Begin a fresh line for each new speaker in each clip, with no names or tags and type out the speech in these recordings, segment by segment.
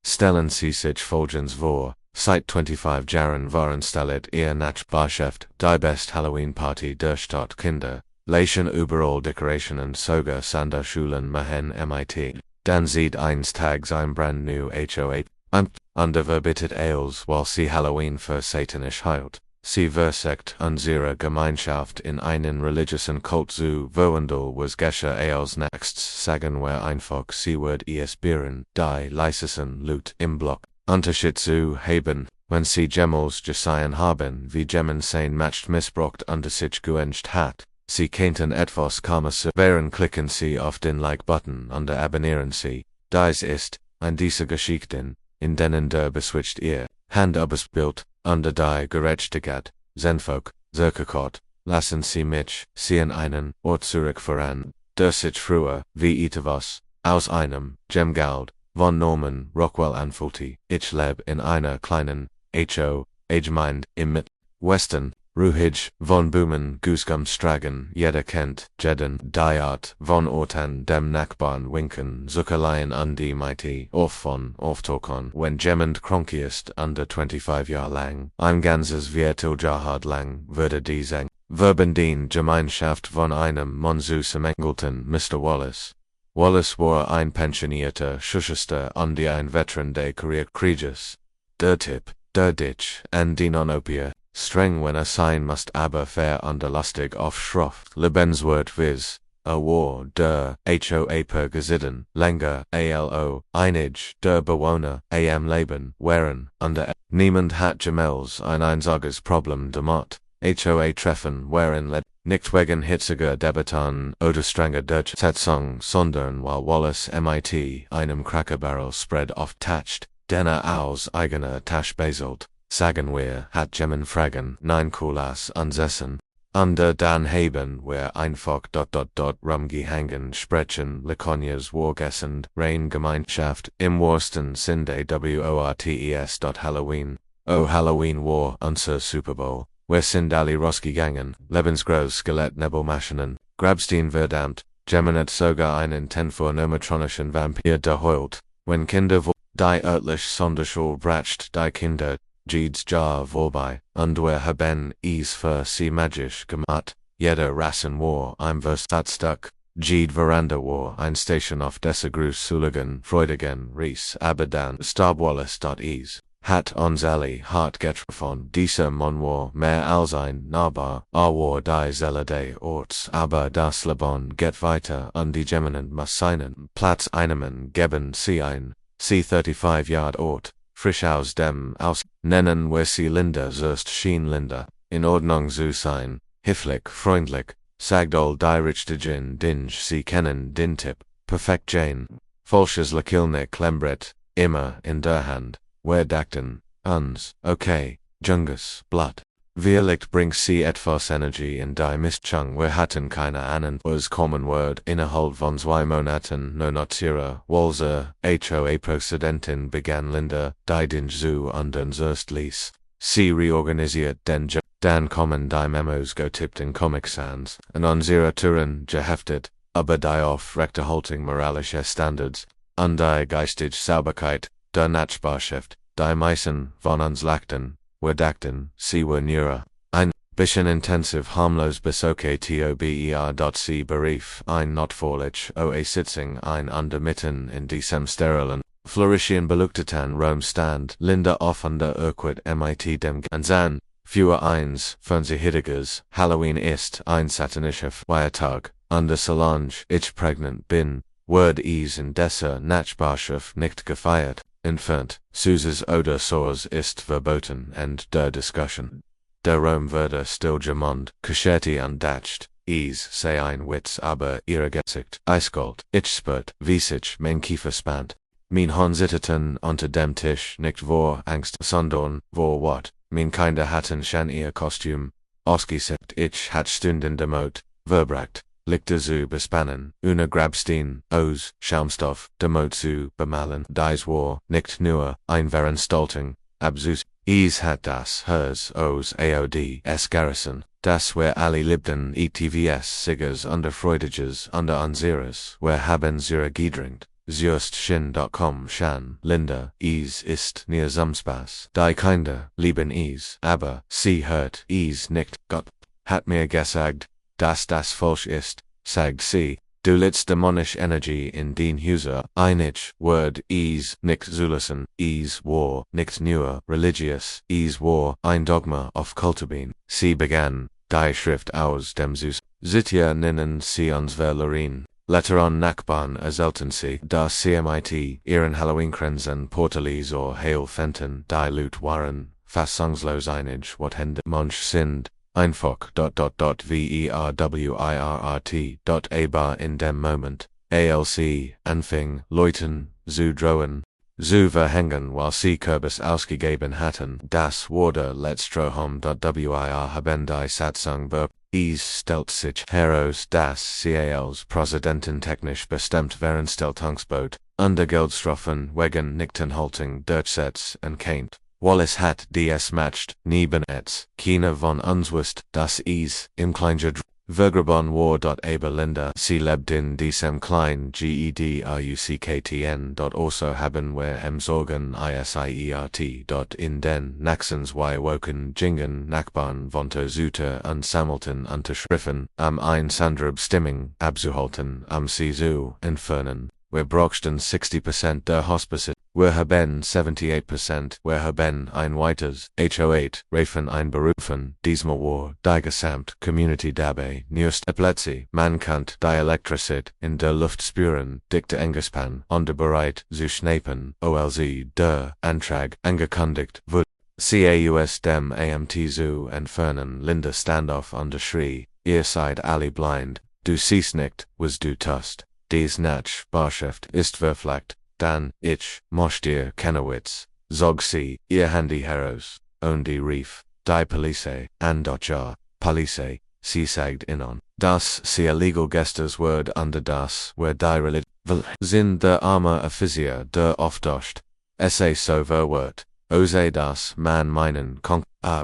Stellen sie sich folgens vor. Seit 25 Jahren waren stellet ihr Nachbarschaft, die best Halloween Party der Stadt Kinder. Leichen überall Dekorationen sogar Sander Schulen machen mit. Dann sieht eines Tags ein brandnew HOA Amt under verbittet Ales while sie Halloween für satanisch hielt. Sie versekt unsere Gemeinschaft in einen religiösen Kult zu verwandeln was Gesche als nächstes sagen wir einfach sie wird es beeren, die Leisesen Loot im Block. Unterschied zu haben, wenn sie Gemmels gesehen haben, wie Gemmen sein Macht missbraucht und sich geängstigt hat. Sie könnten etwas Karmas wären klicken Sie auf den Like-Button und abonnieren Sie. Dies ist, ein dieser Geschichten, in denen der beswitcht ihr, Hand abes Bild, under die Gerechtigkeit, Zenfolk, Zerkekot, lassen Sie mich, sehen einen, Ort zurück voran, der sich früher, wie etwas, aus einem, Gemgald, von Norman Rockwell anfühlte. Ich lebe in einer kleinen, Gemeinde im Westen, Ruhig, von Boomen, Goosegumstragen, jeder kennt, jeden, die Art, von Orten dem Nachbarn winken, Zuckerleien an die Mighty, von, Auftokon, wenn jemand krank ist, under 25 Jahre lang, ein ganzes Vierteljahr lang, würde die sagen, Verbot Gemeinschaft von einem Mann zu Semengelten, Mr. Wallace. Wallace war ein pensionierter Schussester und ein Veteran des Krieges. Der Tipp, der Ditch, and die Nonopia, streng wenn sein must aber fair und lustig auf Schrift, Lebenswert viz. A war der HOA-Präsidenten, länger, ALO, einig, der Bewohner, am Leben, waren, under, niemand hat Gemels ein einziges Problem damit. HOA-Treffen waren led, nicht wegen hitziger Debatten oder strenger Durchsetzung, sondern weil Wallace mit einem Crackerbarrel spread oft tatscht, denner aus eigener Tasche beselt. Sagen wir, hat Gemmen fragen, nein Kulas ansessen. Under dann haben wir einfach rumgehangen sprechen Lekonias wargessend, rein Gemeinschaft, im wahrsten Sinne wortes. Halloween. Oh Halloween war unser Super Bowl. Wir sind alle rausgegangen, lebensgroß Skelettnebelmaschinen, Grabstein verdammt, Gemmen hat sogar einen tenfornometronischen Vampir geheult, wenn Kinder die örtlich Sonderschule bracht die Kinder, Jeeds Jahr vorbei, und wir haben es für sie magisch gemacht, jeder Rassen war ein Versatzstück, Jeed Veranda war ein Station auf dieser gruseligen, freudigen Reise, aber dann starb Wallace. Hat uns alle hart getroffen, dieser Mann war mehr als ein Nachbar, war die Seele des Orts, aber das Leben geht weiter und die Gemmen muss seinen Platz einnehmen geben sie ein, sie 35 Jahre Ort, frisch aus dem Aus, nennen wir sie Linda zuerst schien Linda, in Ordnung zu sein, höflich, freundlich, sagt all die richtigen Dinge sie kennen den Tipp, perfekt Jane, falsches Lakilnik Lembret, immer in der Hand. Wir dachten, uns, okay, Junges, Blatt. Vielleicht bringt sie etwas Energie in die Mischung. Wir hatten keine Ahnung, was kommen wird. Innerhalb von 2 Monaten notiere, Walser, HOA-Präsidentin begann Linda, die den Zoo und zuerst ließ. Sie reorganisiert den Job. Dann kommen die Memos getippt in Comic Sans, und unsere Touren geheftet, aber die aufrechterhaltung moralischer Standards, und die geistige Sauberkeit, der Nachbarschaft, die meisten von uns lachten, wir dachten, sie were nur ein bisschen intensiv harmlos bis okay sie berief ein notfallig Sitzung ein und mitten in diesem sterilen, flourishing beleuchteten Raum stand Linda offender Urquit mit dem Ganzan, für eins, Fernsehhittiges, Halloween ist ein satanischer Feiertag, und solange ich pregnant bin, wird es in dieser Nachbarschaft nicht gefeiert. Entfernt, Süßes oder Saures ist verboten und der Diskussion. Der Raum würde still gemond, Kaschetti und datscht, es sei ein Witz aber ihre Gesicht, eiskalt, ich spürt, wie sich mein Kiefer spannt. Mein Hahn zitterte unter dem Tisch, nicht vor Angst, sondern vor Wort, mein Kinder hatten schon ihr Kostüm, ausgesetzt, ich hat Stunden demot, verbracht. Lichte zu bespannen, ohne Grabstein, aus Schaumstoff, demot zu bemalen, dies war nicht nur ein Veranstaltung, absus, es hat das hers aus AODs Garrison, das wir alle liebten ETVS Siggers under Freudiges under unseres, wir haben sie gedrängt, Zürstchen.com Shan, Linda, ist mir Spaß. Die Kinder, lieben es, aber, sie hört es nicht, Gott, hat mir gesagt, dass das falsch ist, sagt sie, du lädst demonisch Energie in den User, einig, word, es, nicht zulassen, es war, nicht nur, religious, es war, ein Dogma of Kulturbin. Sie begann, die Schrift aus dem Süß, Zitja nennen sie uns verloren. Letter on Nachbarn erselten sie, das CMIT, ihren Halloween-Kränzen Portalies or Hail Fenton, die Lut waren, fassungslos einig, what Hände Munch sind, einfach, verwirrt, in dem Moment, ALC, anfing, Leuten, zu drohen, zu verhängen, while sie Kürbis ausgegeben hatten, das wurde letztstrom, wir haben die Satzung es stellt sich heraus, dass CALs Präsidenten technisch bestimmt Vereinstellungsbot, unter Geldstrafen wegen Nichtenhaltung durchsetzen kennt. Wallace hat dies matcht, neben es, keiner von uns wusste, dass es, im Kleinjud, Verbot war. Aber Linda, sie lebt in diesem kleinen GEDRUCKTN. Also haben wir Sorgen ISIERT. In den nächsten 2 Wochen gingen Nachbarn von Zutte und sammelten Unterschriften, Einsanderabstimmung abzuhalten, sie zu entfernen. Wir brauchten 60% der Hospice. Wir haben 78%. Wir haben ein weiteres HO8 Reifen einberufen. Diesmal war die gesamt Community dabei. Neueste Plätze. Man kann die Elektrizität in der Luft spüren. Dichte Engespan. Und bereit zu schnappen. OLZ der Antrag angekündigt wurde. CAUS dem AMT zu entfernen. Linda Standoff und schrie. Ihr seid alle blind. Du siehst nicht, was du tust. Dies Nachbarschaft ist verflacht, dann, ich, möchte Kennewitz, zog sie, ihr Handy heraus, und die rief, die Polizei, ja, Polizei, sie sagt ihnen, dass sie illegal Gestes word under das, where die Religion, sind der arme Offizier, der aufdoscht, so verwirrt, ose das man meinen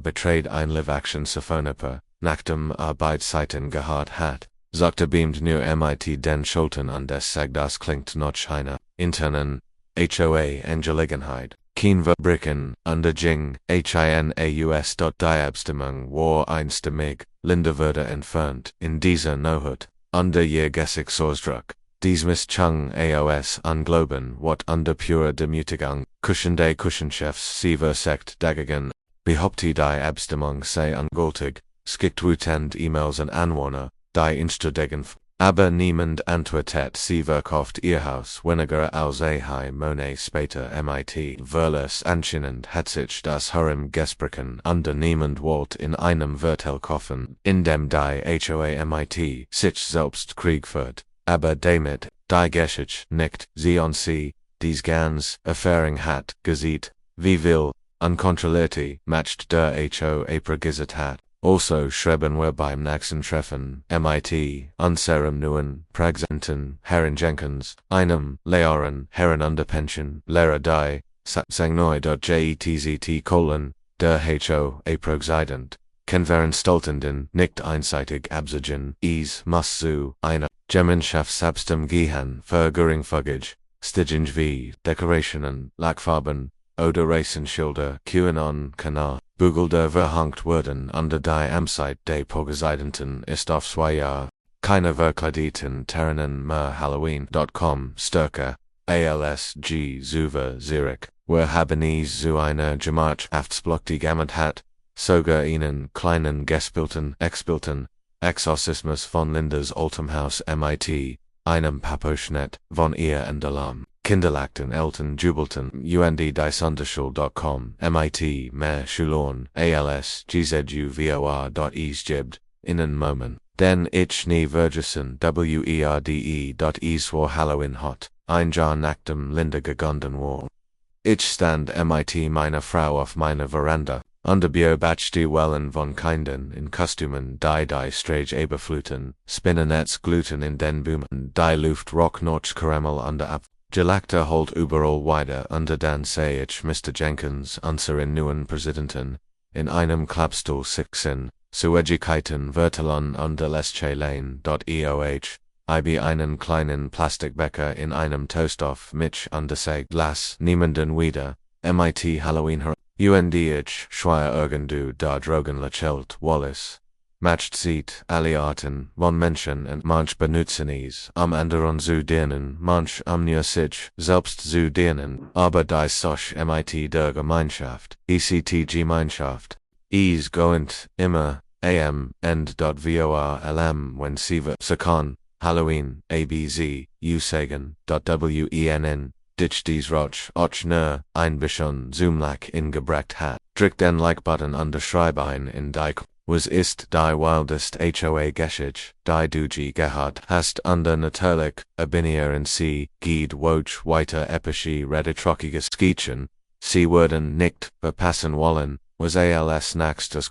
betrayed ein Live-Action Sophonoper, nach dem Arbeitszeiten gehabt hat. Sagte beamt nur MIT den Schultern an des sagt das klingt noch China, internen, HOA Angelegenheit, kein Verbricken, under Jing, HINAUS. Die Abstimmung war einstimmig, Linda wurde entfernt, in dieser Nohut, under ihr Gesichtsausdruck, dies Mischung AOS ungloben, what under pure Demütigung, Kuschende Kuschenchefs sie versekt dagegen, behaupte die Abstimmung sei ungültig, schickt wütend E-Mails an Anwohner, die Instudegen, aber niemand antwortet, sie verkauft ihr Haus weniger als Monat später MIT. Verles anscheinend hat sich das Harem gesprochen, und niemand wollte in einem Viertel kaufen, in dem die HOA MIT sich selbst Krieg führt, aber damit, die Geschichte nicht, sie und sie, dies ganz Erfahrung hat, gesieht, wie will, unkontrollierte, matcht der HOA Präsident hat. Also schreiben wir beim nächsten Treffen, MIT, unserem neuen Präsidenten, Herrn Jenkins, einem Lehrerin, Herrn under Pension, Lehrer die, Satzung neu. Jetztzt, der HOA Präsident, Konferenzstoltenden, nicht einseitig absagen, es muss zu einer Gemeinschaftsabstimmung gehen, für geringfügig, Stigen wie Dekorationen, Lackfarben, oder Reifenschilder, QAnon-Kanal, Bugelder verhangt wurden under die Amtszeit des Präsidenten ist auf 2 Jahre. Keine verkleideten Terranen mehr Halloween.com stärker, ALSG Zuver Zurich, wir haben es zu einer Gemeinschaftspflicht gegammelt hat, sogar einen kleinen Exbilten, Exorzismus von Lindas altem Haus MIT, einem Paposchnitt von ihr und Alarm. Kinderlachten Eltern jubelten, UND-Sonderschule.com, MIT, mehr Schulorn, ALS, GZUVOR.es gibt, innen Moment. Denn ich nie vergessen, WERDE.es war Halloween hot, ein Jahr nach dem Linda gegangen war. Ich stand MIT meine Frau auf meiner Veranda, und beobachtete Wellen von Kindern in Kostümen, die Strage überfluten, Spinnennetz gluten in den Boomen, die Luft roch noch Karamell under ab. Gelagte holt überall weiter, under dann sah ich Mr. Jenkins, unseren neuen Präsidenten, in einem Klappstuhl sitzen, zu Educaten Vertelon under Lesche Lane. EOH, IB einen kleinen Plastikbecher in einem Toastoff mit Glas niemanden wieder, MIT Halloween UNDH schwer irgendu da drogen lachelt Wallace. Matcht sieht alle Arten von Menschen und manch benutzen es, anderen zu dienen, manch nur sich selbst zu dienen, aber die Soch MIT der Gemeinschaft, ECT-Gemeinschaft, is goent, immer, and vor lm wenn sie Sakan, Halloween, ABZ, Usagen, WENN, Ditch dies Roch, Och nur, ein bisschen Zoomlack in gebrecht hat, drück den Like-Button unterschreiben in die was ist die wildest HOA Geschich, die du gehad hast under natürlich, abinieren sie, geht woch weiter epische reditrockiges Skitchen, sie würden nicht verpassen wollen, was als nächstes